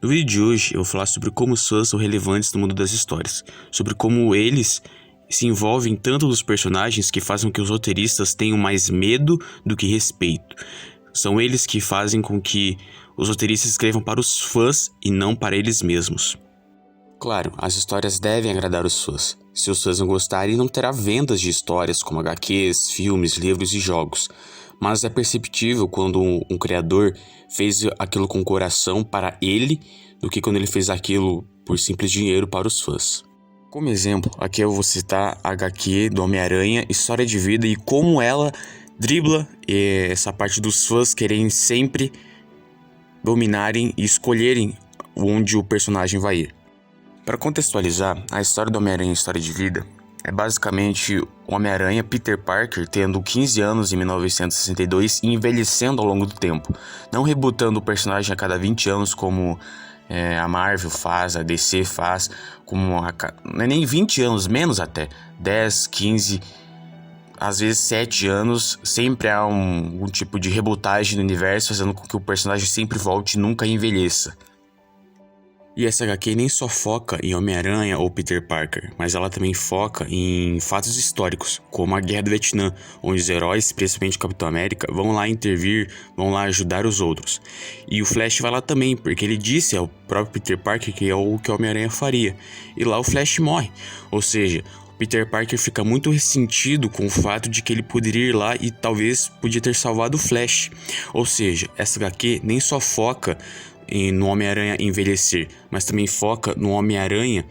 No vídeo de hoje eu vou falar sobre como os fãs são relevantes no mundo das histórias, sobre como eles se envolvem tanto nos personagens que fazem com que os roteiristas tenham mais medo do que respeito. São eles que fazem com que os roteiristas escrevam para os fãs e não para eles mesmos. Claro, as histórias devem agradar os fãs. Se os fãs não gostarem, não terá vendas de histórias como HQs, filmes, livros e jogos. Mas é perceptível quando um criador fez aquilo com coração para ele, do que quando ele fez aquilo por simples dinheiro para os fãs. Como exemplo, aqui eu vou citar a HQ do Homem-Aranha, História de Vida, e como ela dribla essa parte dos fãs querem sempre dominarem e escolherem onde o personagem vai ir. Para contextualizar, a história do Homem-Aranha História de Vida é basicamente o Homem-Aranha Peter Parker tendo 15 anos em 1962 e envelhecendo ao longo do tempo, não rebutando o personagem a cada 20 anos como a Marvel faz, a DC faz, não é nem 20 anos, menos até, 10, 15, às vezes 7 anos, sempre há um tipo de rebutagem no universo, fazendo com que o personagem sempre volte e nunca envelheça. E essa HQ nem só foca em Homem-Aranha ou Peter Parker, mas ela também foca em fatos históricos, como a Guerra do Vietnã, onde os heróis, principalmente o Capitão América, vão lá intervir, vão lá ajudar os outros. E o Flash vai lá também, porque ele disse ao próprio Peter Parker que é o que o Homem-Aranha faria. E lá o Flash morre, ou seja, o Peter Parker fica muito ressentido com o fato de que ele poderia ir lá e talvez podia ter salvado o Flash. Ou seja, essa HQ nem só foca no Homem-Aranha envelhecer, mas também foca no Homem-Aranha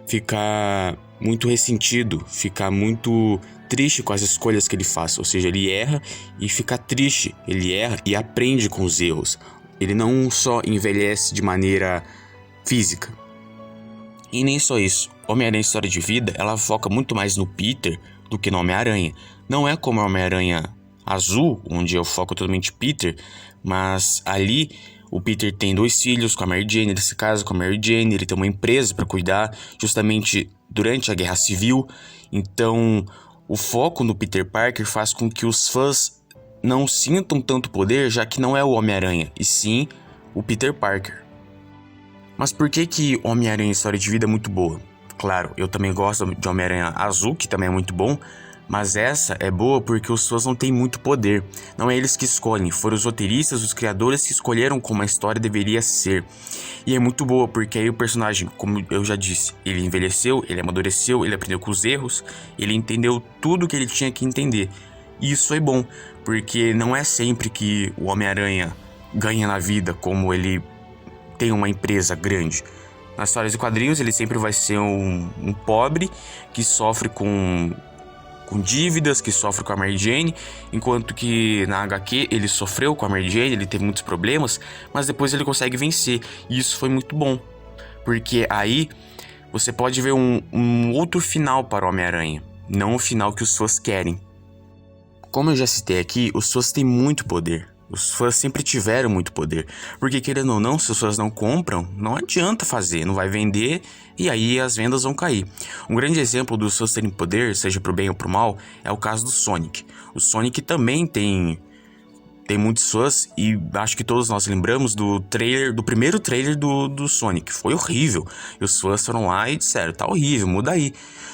ficar muito ressentido, ficar muito triste com as escolhas que ele faz, ou seja, ele erra e fica triste, ele erra e aprende com os erros. Ele não só envelhece de maneira física. E nem só isso, Homem-Aranha História de Vida, ela foca muito mais no Peter do que no Homem-Aranha. Não é como o Homem-Aranha Azul, onde eu foco totalmente Peter, mas ali o Peter tem 2 filhos com a Mary Jane, ele se casa com a Mary Jane, ele tem uma empresa para cuidar justamente durante a Guerra Civil. Então, o foco no Peter Parker faz com que os fãs não sintam tanto poder, já que não é o Homem-Aranha, e sim o Peter Parker. Mas por que Homem-Aranha História de Vida é muito boa? Claro, eu também gosto de Homem-Aranha Azul, que também é muito bom, mas essa é boa porque os fãs não têm muito poder. Não é eles que escolhem, foram os roteiristas, os criadores que escolheram como a história deveria ser. E é muito boa porque aí o personagem, como eu já disse, ele envelheceu, ele amadureceu, ele aprendeu com os erros, ele entendeu tudo que ele tinha que entender. E isso é bom, porque não é sempre que o Homem-Aranha ganha na vida como ele tem uma empresa grande. Nas histórias de quadrinhos ele sempre vai ser um pobre que sofre com dívidas, que sofre com a Mary Jane, enquanto que na HQ ele sofreu com a Mary Jane, ele teve muitos problemas, mas depois ele consegue vencer, e isso foi muito bom, porque aí você pode ver um outro final para o Homem-Aranha, não o final que os fãs querem. Como eu já citei aqui, os fãs têm muito poder. Os fãs sempre tiveram muito poder, porque querendo ou não, se os fãs não compram, não adianta fazer, não vai vender e aí as vendas vão cair. Um grande exemplo dos fãs terem poder, seja pro bem ou pro mal, é o caso do Sonic. O Sonic também tem muitos fãs e acho que todos nós lembramos do primeiro trailer do Sonic. Foi horrível. E os fãs foram lá e disseram, tá horrível, muda aí.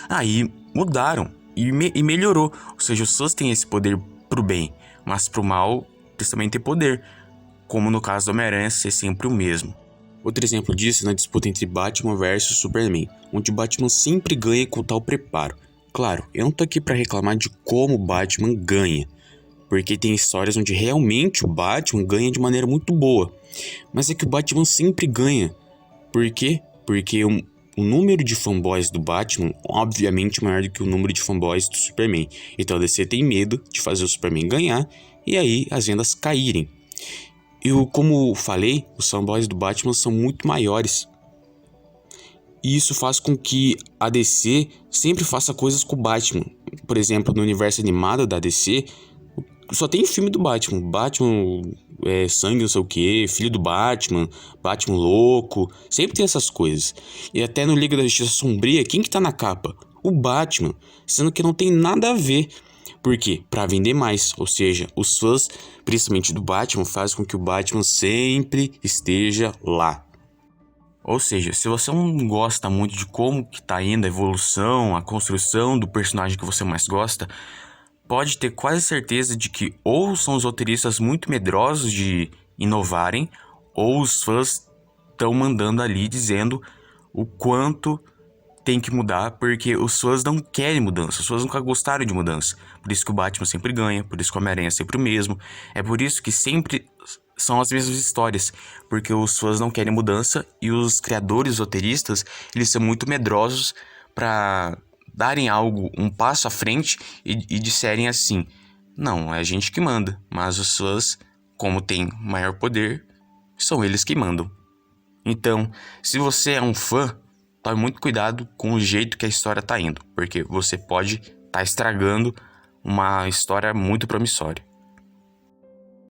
Aí mudaram e melhorou. Ou seja, os fãs têm esse poder pro bem, mas pro mal eles também têm poder, como no caso do Homem-Aranha ser sempre o mesmo. Outro exemplo disso é na disputa entre Batman versus Superman, onde Batman sempre ganha com tal preparo. Claro, eu não tô aqui pra reclamar de como Batman ganha, porque tem histórias onde realmente o Batman ganha de maneira muito boa, mas é que o Batman sempre ganha. Por quê? Porque o número de fanboys do Batman, obviamente, é maior do que o número de fanboys do Superman. Então a DC tem medo de fazer o Superman ganhar e aí as vendas caírem. Como falei, os fanboys do Batman são muito maiores. E isso faz com que a DC sempre faça coisas com o Batman. Por exemplo, no universo animado da DC, só tem filme do Batman. Batman sangue não sei o que, filho do Batman, Batman louco. Sempre tem essas coisas. E até no Liga da Justiça Sombria, quem que tá na capa? O Batman. Sendo que não tem nada a ver. Por quê? Pra vender mais. Ou seja, os fãs, principalmente do Batman, fazem com que o Batman sempre esteja lá. Ou seja, se você não gosta muito de como que tá indo a evolução, a construção do personagem que você mais gosta, pode ter quase certeza de que ou são os roteiristas muito medrosos de inovarem, ou os fãs estão mandando ali dizendo o quanto tem que mudar, porque os fãs não querem mudança, os fãs nunca gostaram de mudança. Por isso que o Batman sempre ganha, por isso que o Homem-Aranha é sempre o mesmo. É por isso que sempre são as mesmas histórias, porque os fãs não querem mudança e os criadores, os roteiristas, eles são muito medrosos para darem algo um passo à frente e disserem assim: não, é a gente que manda, mas os fãs, como têm maior poder, são eles que mandam. Então, se você é um fã, tome muito cuidado com o jeito que a história tá indo, porque você pode estar estragando uma história muito promissória.